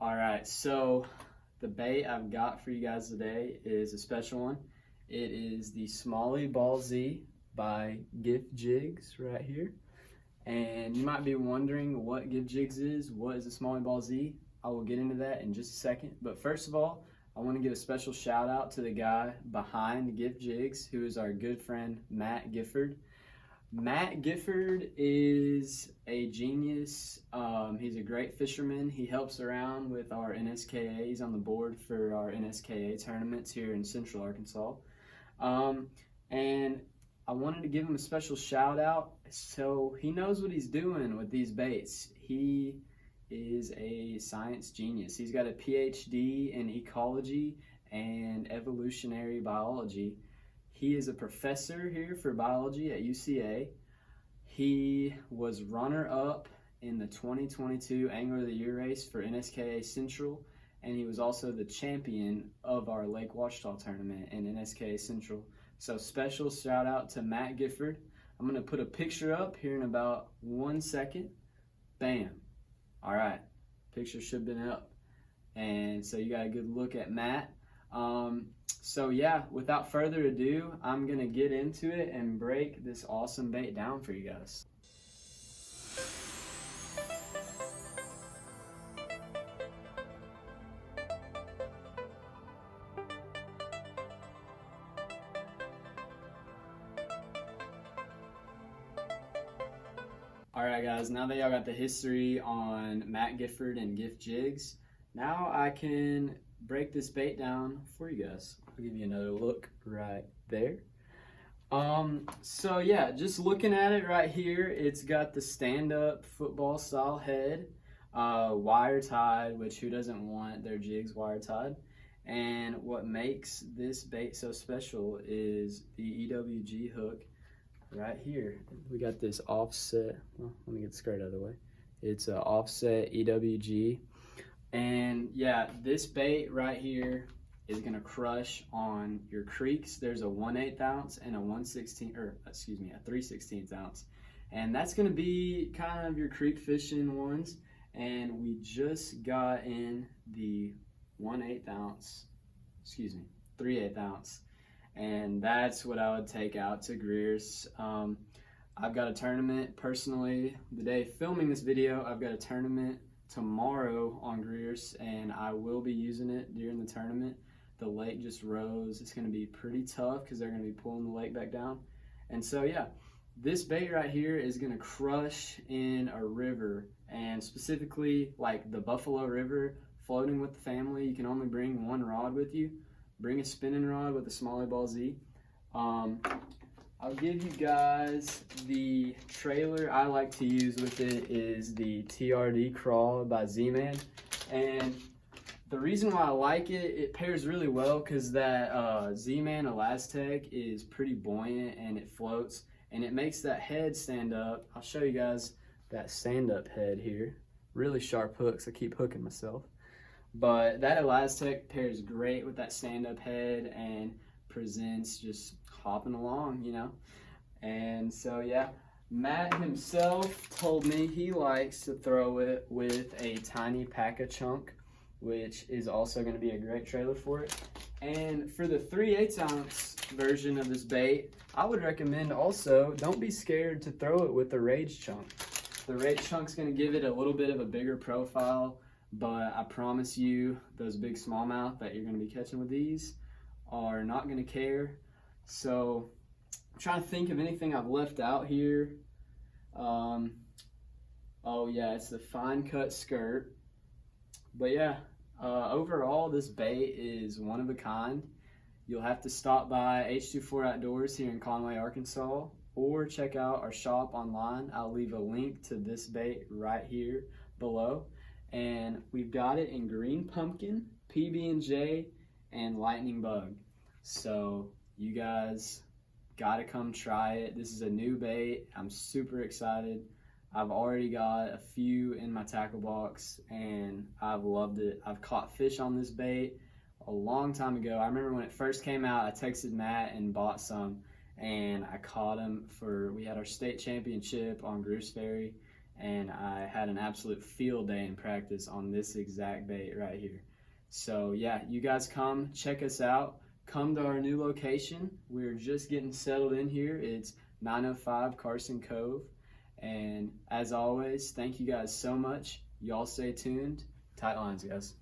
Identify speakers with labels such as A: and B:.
A: All right, so the bait I've got for you guys today is a special one. It is the Smallie Ballz by Giff Jigs right here. And you might be wondering what Giff Jigs is. What is a Smallie Ballz? I will get into that in just a second. But first of all, I want to give a special shout out to the guy behind Giff Jigs, who is our good friend, Matt Gifford. Matt Gifford is a genius. He's a great fisherman. He helps around with our NSKA. He's on the board for our NSKA tournaments here in Central Arkansas. And I wanted to give him a special shout out. So he knows what he's doing with these baits. He is a science genius. He's got a PhD in ecology and evolutionary biology. He is a professor here for biology at UCA. He was runner-up in the 2022 Angler of the Year race for NSKA Central, and he was also the champion of our Lake Ouachita tournament in NSKA Central. So special shout out to Matt Gifford. I'm gonna put a picture up here in about 1 second. Bam. All right, picture should have been up. And so you got a good look at Matt. So yeah, without further ado, I'm gonna get into it and break this awesome bait down for you guys. All right guys, now that y'all got the history on Matt Gifford and Giff Jigs, now I can break this bait down for you guys. I'll give you another look right there. So yeah, just looking at it right here, it's got the stand-up football style head, wire tied, which who doesn't want their jigs wire tied? And what makes this bait so special is the EWG hook right here. We got this offset, well, let me get the skirt out of the way. It's an offset EWG. And yeah, this bait right here is gonna crush on your creeks. There's a 1/8 ounce and a 3/16 ounce. And that's gonna be kind of your creek fishing ones. And we just got in the 3/8 ounce. And that's what I would take out to Greer's. I've got a tournament personally, the day filming this video, I've got a tournament tomorrow on Greer's, and I will be using it during the tournament. The lake just rose. It's going to be pretty tough because they're going to be pulling the lake back down. And so yeah, this bait right here is going to crush in a river, and specifically like the Buffalo River. Floating with the family, you can only bring one rod with you. Bring a spinning rod with a Smallie Ballz. I'll give you guys the trailer I like to use with it is the TRD Crawl by Z-Man. And the reason why I like it, it pairs really well because that Z-Man Elastec is pretty buoyant and it floats and it makes that head stand up. I'll show you guys that stand-up head here. Really sharp hooks, I keep hooking myself. But that Elastec pairs great with that stand-up head and presents just hopping along, you know. And so yeah, Matt himself told me he likes to throw it with a tiny pack of chunk, which is also going to be a great trailer for it. And for the 3/8 ounce version of this bait, I would recommend also, don't be scared to throw it with the Rage chunk. The Rage chunk's going to give it a little bit of a bigger profile, but I promise you those big smallmouth that you're going to be catching with these are not going to care. So I'm trying to think of anything I've left out here. Oh yeah, it's the fine cut skirt. But yeah, overall this bait is one of a kind. You'll have to stop by H24 Outdoors here in Conway, Arkansas, or check out our shop online. I'll leave a link to this bait right here below. And we've got it in green pumpkin, PB&J, and lightning bug. So you guys gotta come try it. This is a new bait. I'm super excited. I've already got a few in my tackle box and I've loved it. I've caught fish on this bait a long time ago. I remember when it first came out, I texted Matt and bought some, and I caught him we had our state championship on Greer's Ferry, and I had an absolute field day in practice on this exact bait right here. So yeah, you guys come check us out. Come to our new location. We're just getting settled in here. It's 905 Carson Cove. And as always, thank you guys so much. Y'all stay tuned. Tight lines, guys.